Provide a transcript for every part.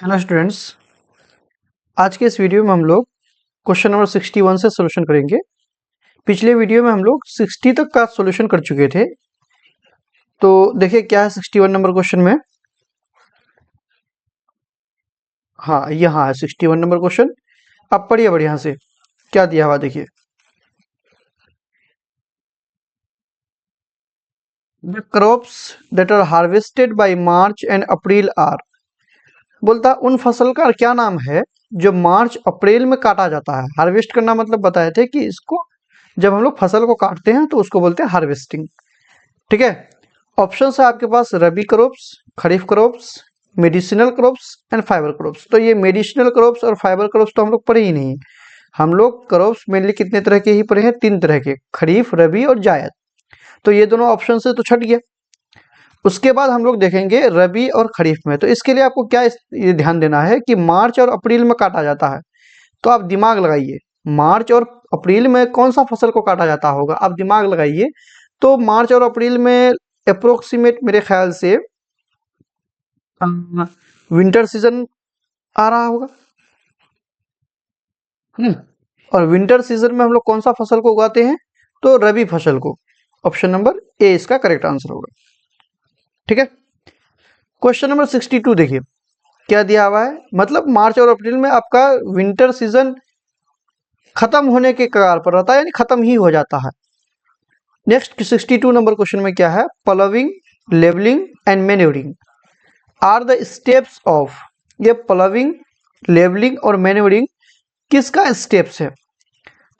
Hello students, आज के इस वीडियो में हम लोग क्वेश्चन नंबर 61 से सॉल्यूशन करेंगे। पिछले वीडियो में हम लोग 60 तक का सॉल्यूशन कर चुके थे। तो देखिए क्या है 61 नंबर क्वेश्चन में। हाँ, यहाँ है 61 नंबर क्वेश्चन। अब पढ़िए बढ़िया से क्या दिया हुआ देखिए। The crops that are harvested by March and April are, बोलता उन फसल का क्या नाम है जो मार्च अप्रैल में काटा जाता है। हार्वेस्ट करना मतलब बताए थे कि इसको जब हम लोग फसल को काटते हैं तो उसको बोलते हैं हार्वेस्टिंग। ठीक है। ऑप्शन है आपके पास rabi crops, kharif crops, medicinal crops and fibre crops. तो ये मेडिसिनल क्रॉप्स और फाइबर क्रॉप्स तो हम लोग पढ़े ही नहीं। हम लोग क्रॉप्स मेनली कितने तरह के ही पढ़े हैं, 3 तरह के, खरीफ, रबी और जायद। तो ये दोनों ऑप्शन से तो छट गया। उसके बाद हम लोग देखेंगे रबी और खरीफ में। तो इसके लिए आपको क्या ये ध्यान देना है कि मार्च और अप्रैल में काटा जाता है। तो आप दिमाग लगाइए, मार्च और अप्रैल में कौन सा फसल को काटा जाता होगा, आप दिमाग लगाइए। तो मार्च और अप्रैल में अप्रोक्सीमेट मेरे ख्याल से विंटर सीजन आ रहा होगा। और विंटर सीजन में हम लोग कौन सा फसल को उगाते हैं, तो रबी फसल को। ऑप्शन नंबर ए इसका करेक्ट आंसर होगा। ठीक है। क्वेश्चन नंबर 62 देखिए क्या दिया हुआ है। मतलब मार्च और अप्रैल में आपका विंटर सीजन खत्म होने के कगार पर रहता है, यानी खत्म ही हो जाता है। नेक्स्ट 62 नंबर क्वेश्चन में क्या है, ploughing, levelling and manuring are the steps of. ये प्लविंग, लेवलिंग और मैन्योरिंग किसका स्टेप्स है।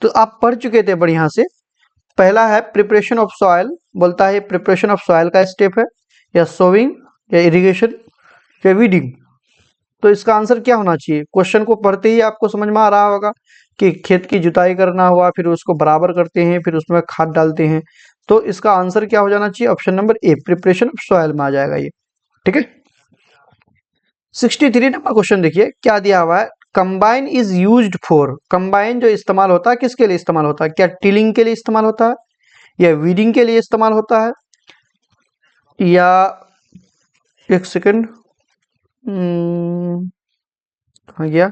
तो आप पढ़ चुके थे बढ़िया से। पहला है प्रिपरेशन ऑफ सॉइल, बोलता है प्रिपरेशन ऑफ सॉइल का स्टेप है, या सोविंग, या इरिगेशन, या वीडिंग। तो इसका आंसर क्या होना चाहिए। क्वेश्चन को पढ़ते ही आपको समझ में आ रहा होगा कि खेत की जुताई करना हुआ, फिर उसको बराबर करते हैं, फिर उसमें खाद डालते हैं। तो इसका आंसर क्या हो जाना चाहिए, option number A, preparation of soil में आ जाएगा ये। ठीक है। 63 नंबर क्वेश्चन देखिए क्या दिया हुआ है। Combine is used for, combine जो इस्तेमाल होता है किसके लिए इस्तेमाल होता है, क्या टिलिंग के लिए इस्तेमाल होता है, या वीडिंग के लिए इस्तेमाल होता है, या एक सेकंड कहाँ गया।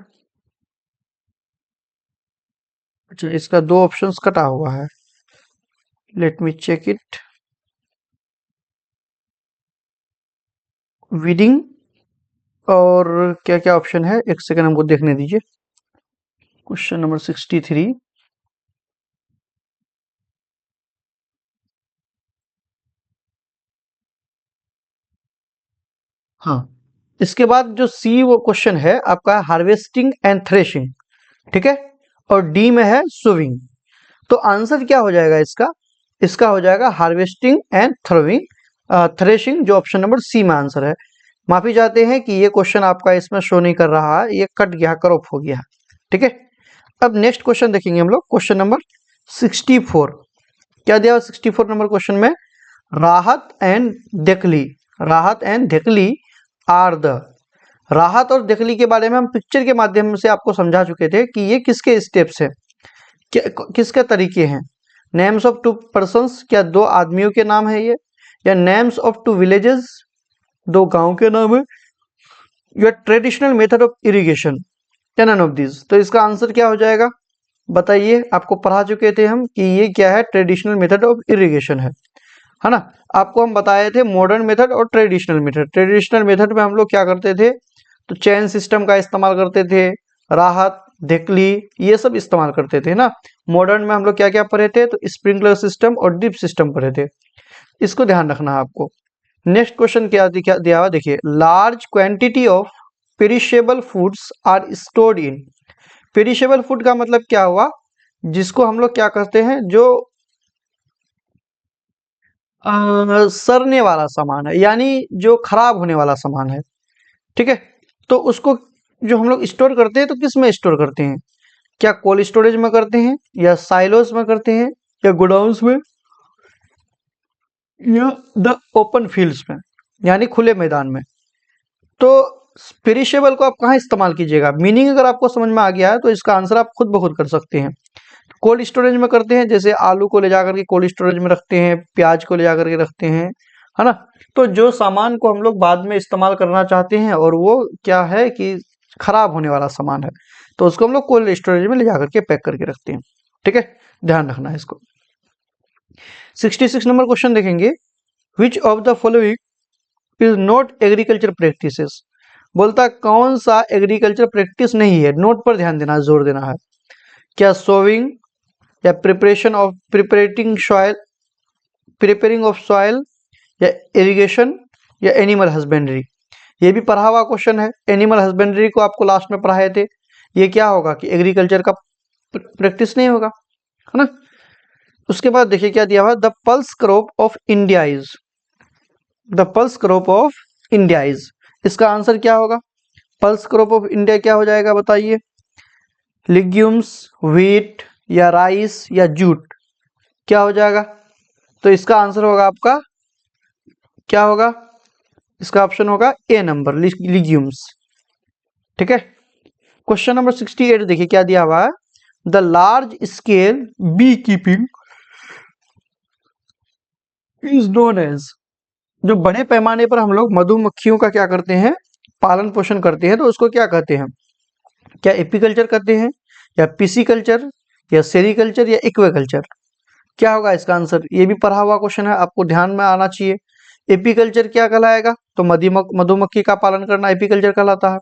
अच्छा, इसका 2 ऑप्शंस कटा हुआ है, let me check it. Weeding और क्या क्या ऑप्शन है, एक सेकंड हमको देखने दीजिए। Question number 63। हाँ, इसके बाद जो सी वो क्वेश्चन है आपका हार्वेस्टिंग एंड थ्रेशिंग। ठीक है। और डी में है सोविंग। तो आंसर क्या हो जाएगा इसका, इसका हो जाएगा हार्वेस्टिंग एंड थ्रेशिंग, जो ऑप्शन नंबर सी में आंसर है। माफी चाहते हैं कि ये क्वेश्चन आपका इसमें शो नहीं कर रहा है, ये कट गया, क्रॉप हो गया। ठीक है। अब नेक्स्ट क्वेश्चन देखेंगे हम लोग, क्वेश्चन नंबर 64। क्या दिया हुआ 64 नंबर क्वेश्चन में, राहत एंड देखली, राहत एंड देखली आर द। राहत और देखली के बारे में हम पिक्चर के माध्यम से आपको समझा चुके थे कि ये किसके स्टेप्स है, किसके तरीके हैं। नेम्स ऑफ 2 पर्सन्स, क्या 2 आदमियों के नाम है ये, या नेम्स ऑफ 2 विलेजेस, 2 गांव के नाम है, या ट्रेडिशनल मेथड ऑफ इरिगेशन, या नन ऑफ दिस। तो इसका आंसर क्या हो जाएगा बताइए। आपको पढ़ा चुके थे हम कि ये क्या है, ट्रेडिशनल मेथड ऑफ इरिगेशन है ना। आपको हम बताए थे मॉडर्न मेथड और ट्रेडिशनल मेथड। ट्रेडिशनल मेथड में हम लोग क्या करते थे, तो चैन सिस्टम का इस्तेमाल करते थे, राहत, धेकली, ये सब इस्तेमाल करते थे ना। मॉडर्न में हम लोग क्या क्या पढ़े थे, तो स्प्रिंकलर सिस्टम और ड्रिप सिस्टम पढ़े थे। इसको ध्यान रखना है आपको। नेक्स्ट क्वेश्चन क्या दिया हुआ देखिए, large quantity of perishable foods are stored in. Perishable food का मतलब क्या हुआ, जिसको हम लोग क्या करते हैं, जो सड़ने वाला सामान है, यानी जो खराब होने वाला सामान है। ठीक है। तो उसको जो हम लोग स्टोर करते हैं, तो किस में स्टोर करते हैं, क्या कोल्ड स्टोरेज में करते हैं, या साइलोस में करते हैं, या गोडाउन्स में, या द ओपन फील्ड्स में, यानी खुले मैदान में। तो पेरिशेबल को आप कहाँ इस्तेमाल कीजिएगा, मीनिंग अगर आपको समझ में आ गया है तो इसका आंसर आप खुद ब खुद कर सकते हैं। कोल्ड स्टोरेज में करते हैं, जैसे आलू को ले जाकर के कोल्ड स्टोरेज में रखते हैं, प्याज को ले जाकर के रखते हैं, है ना। तो जो सामान को हम लोग बाद में इस्तेमाल करना चाहते हैं और वो क्या है कि खराब होने वाला सामान है, तो उसको हम लोग कोल्ड स्टोरेज में ले जा करके पैक करके रखते हैं। ठीक है, ध्यान रखना है इसको। 66 नंबर क्वेश्चन देखेंगे, which of the following is not agriculture practices. बोलता है कौन सा एग्रीकल्चर प्रैक्टिस नहीं है, नोट पर ध्यान देना, जोर देना है। क्या सोविंग, या प्रिपेयरिंग ऑफ सॉइल, या इरिगेशन, या एनिमल हस्बेंड्री। ये भी पढ़ा हुआ क्वेश्चन है। एनिमल हस्बेंड्री को आपको लास्ट में पढ़ाए थे, ये क्या होगा कि एग्रीकल्चर का प्रैक्टिस नहीं होगा, है ना। उसके बाद देखिए क्या दिया हुआ, the pulse crop of India is, the pulse crop of India is, इसका आंसर क्या होगा। पल्स क्रॉप ऑफ इंडिया क्या हो जाएगा बताइए, लिग्यूम्स, व्हीट, या राइस, या जूट, क्या हो जाएगा। तो इसका आंसर होगा आपका क्या होगा, इसका ऑप्शन होगा ए नंबर, लिग्यूम्स। ठीक है, क्वेश्चन नंबर 68 देखिए क्या दिया हुआ है, the large scale beekeeping is known as. जो बड़े पैमाने पर हम लोग मधुमक्खियों का क्या करते हैं, पालन पोषण करते हैं, तो उसको क्या कहते हैं, क्या एपीकल्चर कहते हैं, या पीसीकल्चर, या सेरीकल्चर, या एक्वाकल्चर। क्या होगा इसका आंसर, ये भी पढ़ा हुआ क्वेश्चन है, आपको ध्यान में आना चाहिए। एपीकल्चर क्या कहलाएगा, तो मधुमक्खी का पालन करना एपीकल्चर कहलाता है।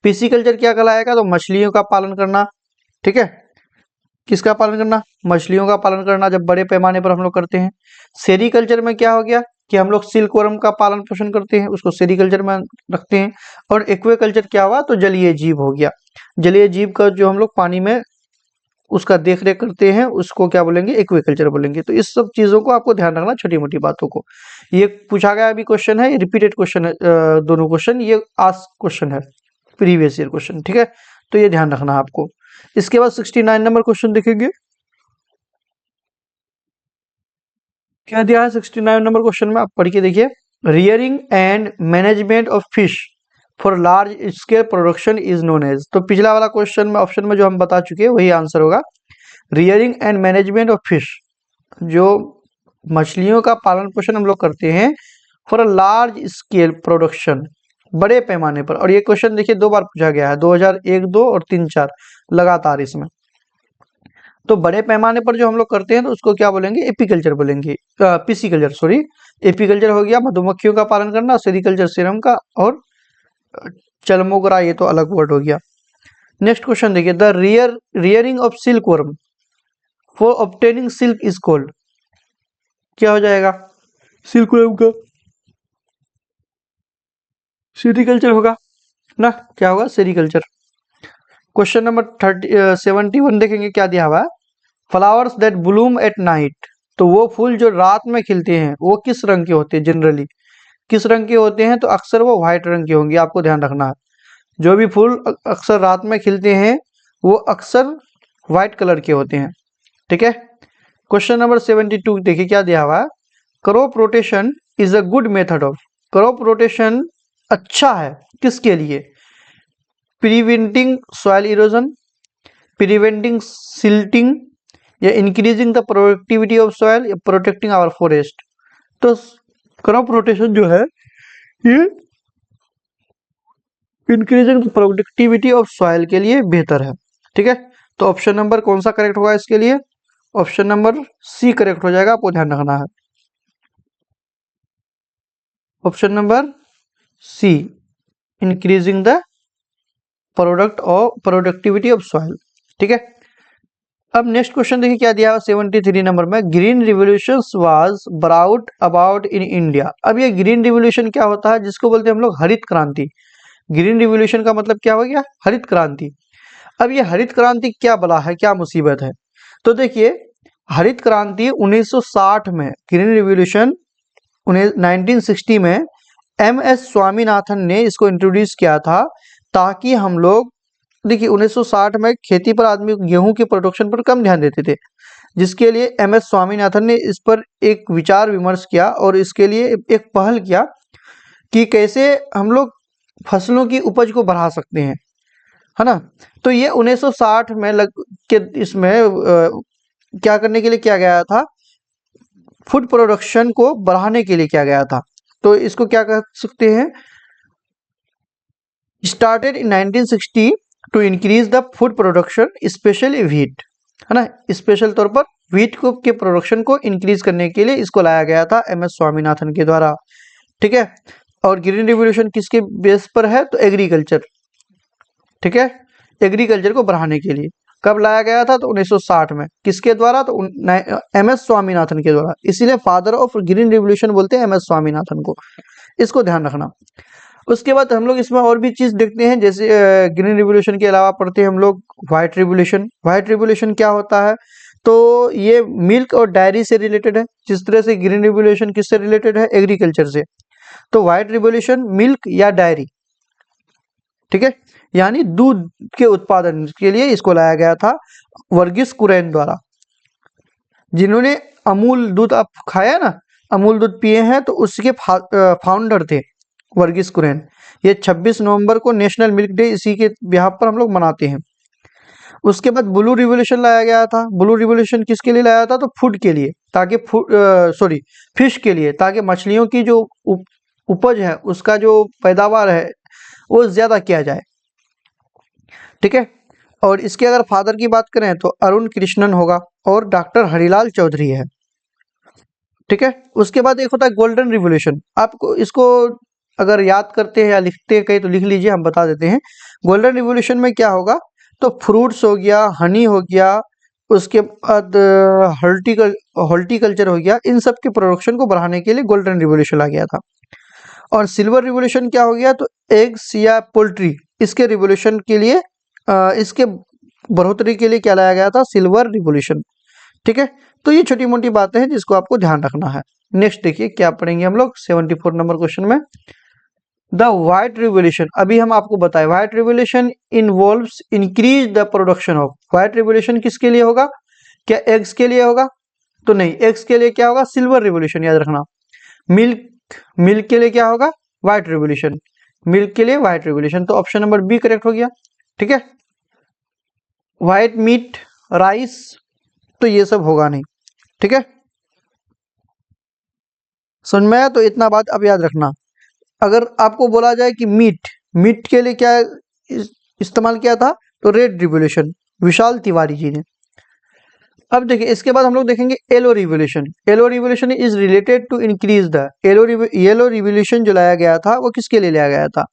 पीसीकल्चर क्या कहलाएगा, तो मछलियों का पालन करना। ठीक है, किसका पालन करना, मछलियों का पालन करना, जब बड़े पैमाने पर हम लोग करते हैं। सेरीकल्चर में क्या हो गया कि हम लोग सिल्कवर्म का पालन पोषण करते हैं, उसको सेरीकल्चर में रखते हैं। और एक्वाकल्चर क्या हुआ, तो जलीय जीव हो गया। जलीय जीव का जो हम लोग पानी में उसका देख रेख करते हैं, उसको क्या बोलेंगे, एक्वाकल्चर बोलेंगे। तो इस सब चीजों को आपको ध्यान रखना, छोटी मोटी बातों को। ये पूछा गया अभी क्वेश्चन है, रिपीटेड क्वेश्चन है, दोनों क्वेश्चन ये आस्क क्वेश्चन है, प्रीवियस ईयर क्वेश्चन। ठीक है, तो ये ध्यान रखना आपको। इसके बाद 69 नंबर क्वेश्चन देखेंगे, क्या दिया है 69 नंबर क्वेश्चन में, आप पढ़ के देखिए। Rearing and management of fish for large scale production is known as. तो पिछला वाला क्वेश्चन में ऑप्शन में जो हम बता चुके हैं वही आंसर होगा, rearing and management of fish, जो मछलियों का पालन पोषण हम लोग करते हैं for a large scale production, बड़े पैमाने पर। और ये क्वेश्चन देखिए 2 बार पूछा गया है, 2001, 2 और 3, 4 लगातार इसमें। तो बड़े पैमाने पर जो हम लोग करते हैं तो उसको क्या बोलेंगे, एपीकल्चर बोलेंगे, पीसीकल्चर सॉरी। एपीकल्चर हो गया मधुमक्खियों का पालन करना, सेरीकल्चर सीरम का, और चलमोगरा ये तो अलग वर्ड हो गया। नेक्स्ट क्वेश्चन देखिए, the rearing of silk worm for obtaining silk is called. क्या हो जाएगा, सिल्क वर्म का सेरीकल्चर होगा ना, क्या होगा, सेरीकल्चर। क्वेश्चन नंबर 71 देखेंगे क्या दिया हुआ है, flowers that Bloom at night. तो वो फूल जो रात में खिलते हैं वो किस रंग के होते हैं, जनरली किस रंग के होते हैं, तो अक्सर वो व्हाइट रंग के होंगे, आपको ध्यान रखना है। जो भी फूल अक्सर रात में खिलते हैं वो अक्सर व्हाइट कलर के होते हैं। ठीक है, क्वेश्चन नंबर 72 देखिए क्या दिया हुआ है, crop rotation is a good method of. Crop rotation अच्छा है किसके लिए, preventing soil erosion, preventing silting, या increasing the productivity of soil, या प्रोटेक्टिंग आवर फॉरेस्ट। तो क्रॉप रोटेशन जो है ये increasing the productivity of soil के लिए बेहतर है। ठीक है, तो ऑप्शन नंबर कौन सा करेक्ट होगा इसके लिए, ऑप्शन नंबर सी करेक्ट हो जाएगा, आपको ध्यान रखना है। Option number C, increasing the productivity of soil. ठीक है, अब नेक्स्ट क्वेश्चन देखिए क्या दिया 73 नंबर में, green revolution was brought about in India. अब ये ग्रीन रिवोल्यूशन क्या होता है, जिसको बोलते हैं हम लोग हरित क्रांति। ग्रीन रिवोल्यूशन का मतलब क्या हो गया, हरित क्रांति। अब ये हरित क्रांति क्या बला है, क्या मुसीबत है, तो देखिए हरित क्रांति 1960 में, ग्रीन रिवोल्यूशन 1960 में MS स्वामीनाथन ने इसको इंट्रोड्यूस किया था, ताकि हम लोग देखिए 1960 में खेती पर आदमी गेहूं के प्रोडक्शन पर कम ध्यान देते थे, जिसके लिए MS स्वामीनाथन ने इस पर एक विचार विमर्श किया और इसके लिए एक पहल किया कि कैसे हम लोग फसलों की उपज को बढ़ा सकते हैं, है ना। तो ये 1960 में इसमें क्या करने के लिए किया गया था, फूड प्रोडक्शन को बढ़ाने के लिए किया गया था। तो इसको क्या कह सकते हैं, started in 1960 to increase the food production specially wheat, है ना, स्पेशल तौर पर व्हीट को के प्रोडक्शन को इंक्रीज करने के लिए इसको लाया गया था MS स्वामीनाथन के द्वारा, ठीक है। और ग्रीन रिवोल्यूशन किसके बेस पर है, तो एग्रीकल्चर, ठीक है, एग्रीकल्चर को बढ़ाने के लिए कब लाया गया था, तो 1960 में, किसके द्वारा, तो MS स्वामीनाथन के द्वारा, इसीलिए फादर ऑफ ग्रीन रिवोल्यूशन बोलते हैं MS स्वामीनाथन को, इसको ध्यान रखना। उसके बाद हम लोग इसमें और भी चीज देखते हैं, जैसे ग्रीन रिवोल्यूशन के अलावा पढ़ते हैं हम लोग व्हाइट रिवोल्यूशन। व्हाइट रिवोल्यूशन क्या होता है, तो ये मिल्क और डायरी से रिलेटेड है, जिस तरह से ग्रीन रिवोल्यूशन किससे रिलेटेड है, एग्रीकल्चर से। तो व्हाइट रिवोल्यूशन मिल्क या डायरी, ठीक है, यानी दूध के उत्पादन के लिए इसको लाया गया था वर्गीस कुरियन द्वारा, जिन्होंने अमूल दूध आप खाया ना, अमूल दूध पिए हैं, तो उसके फाउंडर थे वर्गीस कुरियन। ये 26 नवंबर को नेशनल मिल्क डे इसी के बिहार पर हम लोग मनाते हैं। उसके बाद ब्लू रिवोल्यूशन लाया गया था। ब्लू रिवोल्यूशन किसके लिए लाया था, तो फूड के लिए, ताकि फिश के लिए, ताकि मछलियों की जो उपज है, उसका जो पैदावार है वो ज्यादा किया जाए, ठीक है। और इसके अगर फादर की बात करें तो अरुण कृष्णन होगा और डॉक्टर हरिलाल चौधरी है, ठीक है। उसके बाद एक होता है गोल्डन रिवोल्यूशन। आपको इसको अगर याद करते हैं या लिखते हैं कहीं तो लिख लीजिए, हम बता देते हैं। गोल्डन रिवोल्यूशन में क्या होगा, तो फ्रूट्स हो गया, हनी हो गया, उसके बाद हॉर्टिकल्चर हो गया, इन सब के प्रोडक्शन को बढ़ाने के लिए गोल्डन रिवोल्यूशन आ गया था। और सिल्वर रिवोल्यूशन क्या हो गया, तो एग्स या पोल्ट्री, इसके रिवोल्यूशन के लिए इसके बढ़ोतरी के लिए क्या लाया गया था, सिल्वर रिवोल्यूशन, ठीक है। तो ये छोटी मोटी बातें हैं जिसको आपको ध्यान रखना है। नेक्स्ट देखिए क्या पढ़ेंगे हम लोग 74 नंबर क्वेश्चन में, द व्हाइट रिवोल्यूशन। अभी हम आपको बताएं white revolution involves increase the production of. White revolution किसके लिए होगा, क्या एग्स के लिए होगा, तो नहीं, एग्स के लिए क्या होगा, सिल्वर रिवोल्यूशन, याद रखना। मिल्क के लिए क्या होगा, व्हाइट रिवोल्यूशन, मिल्क के लिए व्हाइट रिवोल्यूशन। तो ऑप्शन नंबर बी करेक्ट हो गया, ठीक है। व्हाइट मीट, राइस, तो ये सब होगा नहीं, ठीक है। समझ में आया, तो इतना बात अब याद रखना। अगर आपको बोला जाए कि मीट के लिए क्या इस्तेमाल किया था, तो रेड रिवोल्यूशन, विशाल तिवारी जी ने। अब देखिए इसके बाद हम लोग देखेंगे yellow revolution. Yellow revolution is related to increase the yellow revolution जो लाया गया था वो किसके लिए लाया गया था,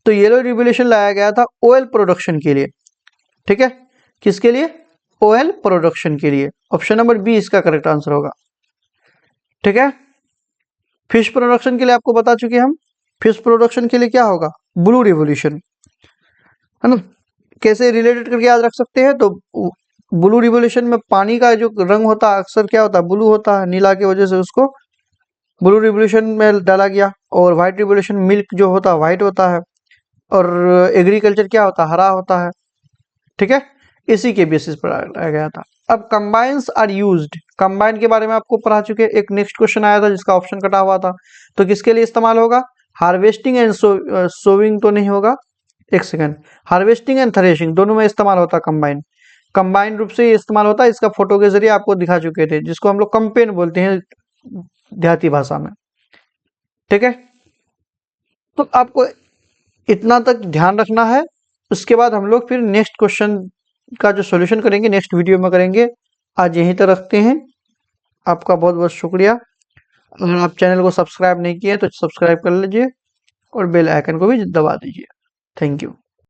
तो येलो रिवोल्यूशन लाया गया था ऑयल प्रोडक्शन के लिए, ठीक है। किसके लिए, ऑयल प्रोडक्शन के लिए। ऑप्शन नंबर बी इसका करेक्ट आंसर होगा, ठीक है। फिश प्रोडक्शन के लिए आपको बता चुके हम, फिश प्रोडक्शन के लिए क्या होगा, ब्लू रिवोल्यूशन, है ना। कैसे रिलेटेड करके याद रख सकते हैं, तो ब्लू रिवोल्यूशन में पानी का जो रंग होता है अक्सर क्या होता है, ब्लू होता है, नीला की वजह से उसको ब्लू रिवोल्यूशन में डाला गया। और व्हाइट रिवोल्यूशन मिल्क जो होता है व्हाइट होता है, और एग्रीकल्चर क्या होता है, हरा होता है, ठीक है। इसी के बेसिस पर लाया गया था। अब कंबाइंस आर यूज्ड, कंबाइन के बारे में आपको पढ़ा चुके। एक नेक्स्ट क्वेश्चन आया था जिसका ऑप्शन कटा हुआ था, तो किसके लिए इस्तेमाल होगा, हार्वेस्टिंग एंड सोविंग तो नहीं होगा, एक सेकंड, हार्वेस्टिंग एंड थ्रेशिंग दोनों में इस्तेमाल होता है कंबाइन, कंबाइन रूप से इस्तेमाल होता है। इसका फोटो के जरिए आपको दिखा चुके थे, जिसको हम लोग कंपेन बोलते हैं देहाती भाषा में, ठीक है। तो आपको इतना तक ध्यान रखना है। उसके बाद हम लोग फिर नेक्स्ट क्वेश्चन का जो सॉल्यूशन करेंगे नेक्स्ट वीडियो में करेंगे। आज यहीं तक रखते हैं। आपका बहुत बहुत शुक्रिया। अगर आप चैनल को सब्सक्राइब नहीं किए तो सब्सक्राइब कर लीजिए और बेल आइकन को भी दबा दीजिए। Thank you.